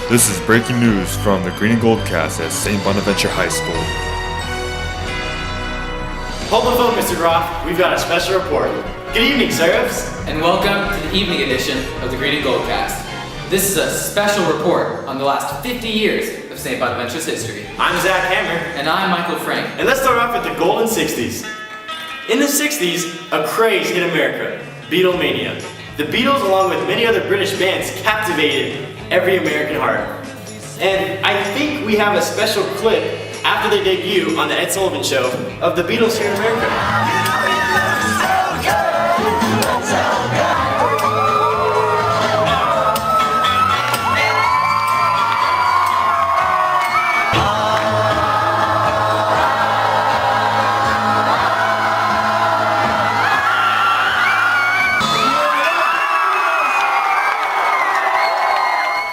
This is breaking news from the Green and Gold cast at Saint Bonaventure High School. Hold the phone, Mr. Groff. We've got a special report. Good evening, Seraphs. And welcome to the evening edition of the Green and Gold cast. This is a special report on the last 50 years of Saint Bonaventure's history. I'm Zach Hamrick. And I'm Michael Frank. And let's start off with the golden 60s. In the 60s, a craze hit America, Beatlemania. The Beatles, along with many other British bands, captivated every American heart. And I think we have a special clip after their debut on the Ed Sullivan Show of the Beatles here in America.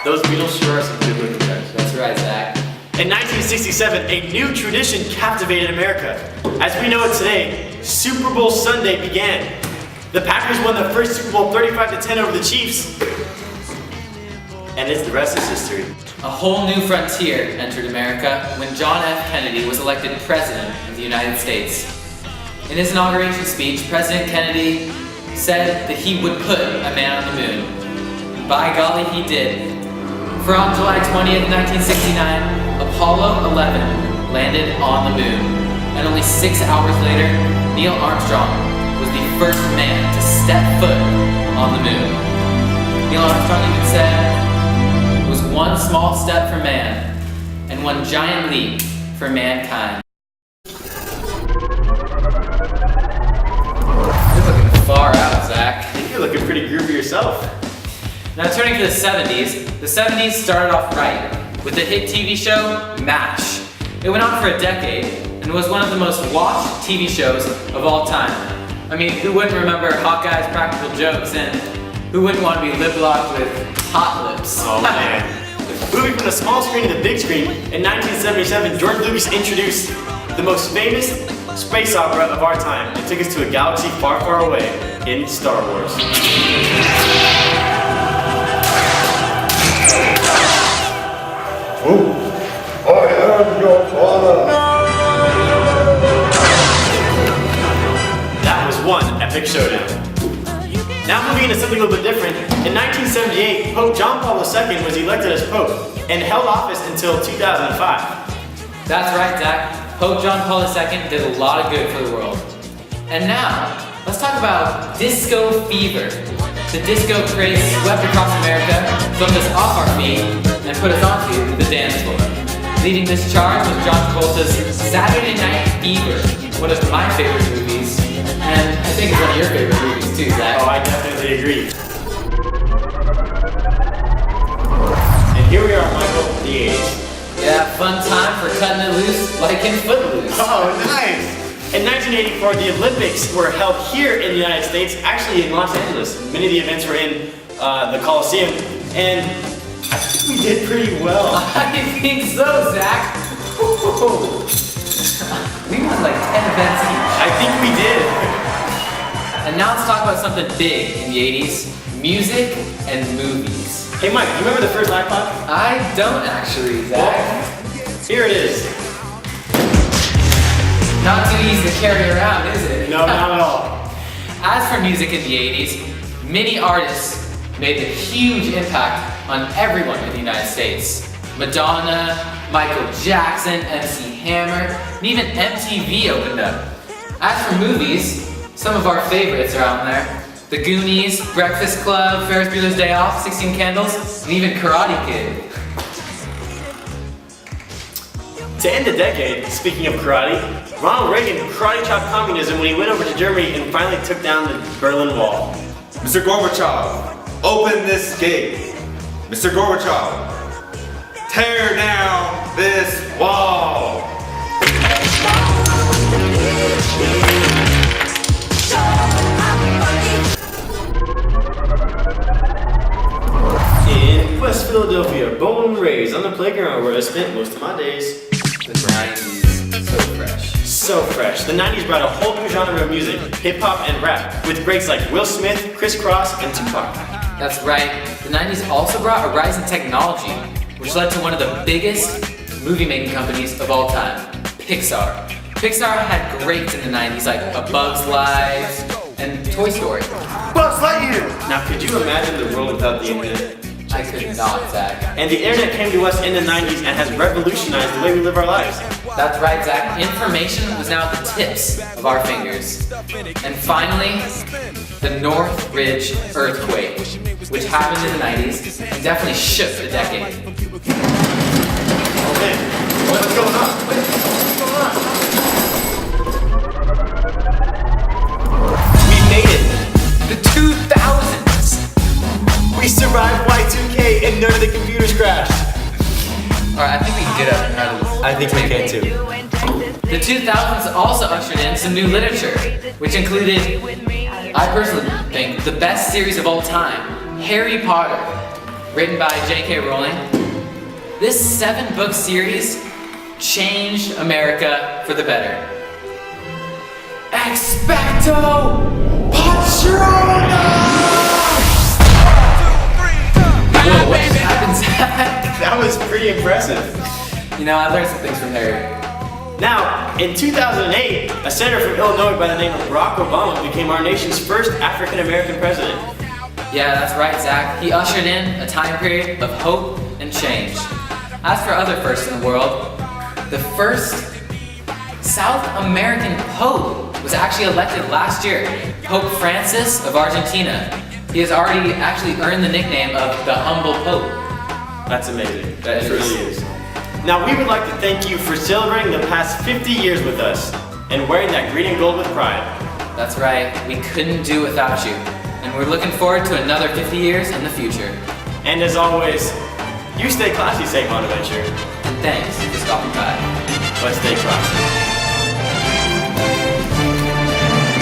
Those Beatles sure are some good looking guys. That's right, Zach. In 1967, a new tradition captivated America. As we know it today, Super Bowl Sunday began. The Packers won the first Super Bowl 35-10 over the Chiefs. And the rest is history. A whole new frontier entered America when John F. Kennedy was elected President of the United States. In his inauguration speech, President Kennedy said that he would put a man on the moon. By golly, he did. For on July 20th, 1969, Apollo 11 landed on the moon. And only 6 hours later, Neil Armstrong was the first man to step foot on the moon. Neil Armstrong even said, "It was one small step for man, and one giant leap for mankind." You're looking far out, Zach. You're looking pretty groovy yourself. Now turning to the 70s started off right with the hit TV show MASH. It went on for a decade and was one of the most watched TV shows of all time. I mean, who wouldn't remember Hawkeye's practical jokes, and who wouldn't want to be lip-locked with hot lips? Oh man. Moving from the small screen to the big screen, in 1977, George Lucas introduced the most famous space opera of our time and took us to a galaxy far, far away in Star Wars. I am your father. That was one epic showdown. Now moving into something a little bit different, in 1978, Pope John Paul II was elected as Pope and held office until 2005. That's right, Zach. Pope John Paul II did a lot of good for the world. And now, let's talk about disco fever. The disco craze swept across America, flipped us off our feet, and put us onto the dance floor. Leading this charge was John Travolta's Saturday Night Fever, one of my favorite movies, and I think it's one of your favorite movies too, Zach. Oh, I definitely agree. And here we are, Michael, the 80s. Yeah, fun time for cutting it loose like in Footloose. Oh, nice! In 1984, the Olympics were held here in the United States, actually in Los Angeles. Many of the events were in the Coliseum, and I think we did pretty well. I think so, Zach. We won like 10 events each. I think we did. And now let's talk about something big in the 80s, music and movies. Hey Mike, you remember the first iPod? I don't actually, Zach. Well, here it is. Not too easy to carry around, is it? No, not at all. As for music in the 80s, many artists made a huge impact on everyone in the United States. Madonna, Michael Jackson, MC Hammer, and even MTV opened up. As for movies, some of our favorites are on there. The Goonies, Breakfast Club, Ferris Bueller's Day Off, 16 Candles, and even Karate Kid. To end the decade, speaking of karate, Ronald Reagan karate chopped communism when he went over to Germany and finally took down the Berlin Wall. Mr. Gorbachev, open this gate. Mr. Gorbachev, tear down this wall. In West Philadelphia, born and raised on the playground where I spent most of my days. The 90s, so fresh. So fresh. The 90s brought a whole new genre of music, hip-hop and rap, with greats like Will Smith, Criss Cross, and Tupac. That's right. The 90s also brought a rise in technology. which led to one of the biggest movie-making companies of all time, Pixar. Pixar had greats in the 90s like A Bug's Life and Toy Story. Buzz Lightyear! Now, could you imagine the world without the internet? I could not, Zach. And the internet came to us in the 90s and has revolutionized the way we live our lives. That's right, Zach. Information was now at the tips of our fingers. And finally, the Northridge earthquake, which happened in the 90s and definitely shook the decade. Oh man, what's going on? We made it! The 2000s! We survived Y2K and none of the computers crashed. Alright, I think we can get up and out of this. I think we can too. The 2000s also ushered in some new literature, which included, I personally think, the best series of all time, Harry Potter, written by J.K. Rowling. This 7-book series changed America for the better. Expecto Patronum! Whoa, what just happened, Zach? That was pretty impressive. You know, I learned some things from Harry. Now, in 2008, a senator from Illinois by the name of Barack Obama became our nation's first African-American president. Yeah, that's right, Zach. He ushered in a time period of hope and change. As for other firsts in the world, the first South American Pope was actually elected last year, Pope Francis of Argentina. He has already actually earned the nickname of the Humble Pope. That's amazing. That truly is. Now, we would like to thank you for celebrating the past 50 years with us and wearing that green and gold with pride. That's right, we couldn't do without you. And we're looking forward to another 50 years in the future. And as always, you stay classy, Saint Bonaventure. And thanks for stopping by. But stay classy.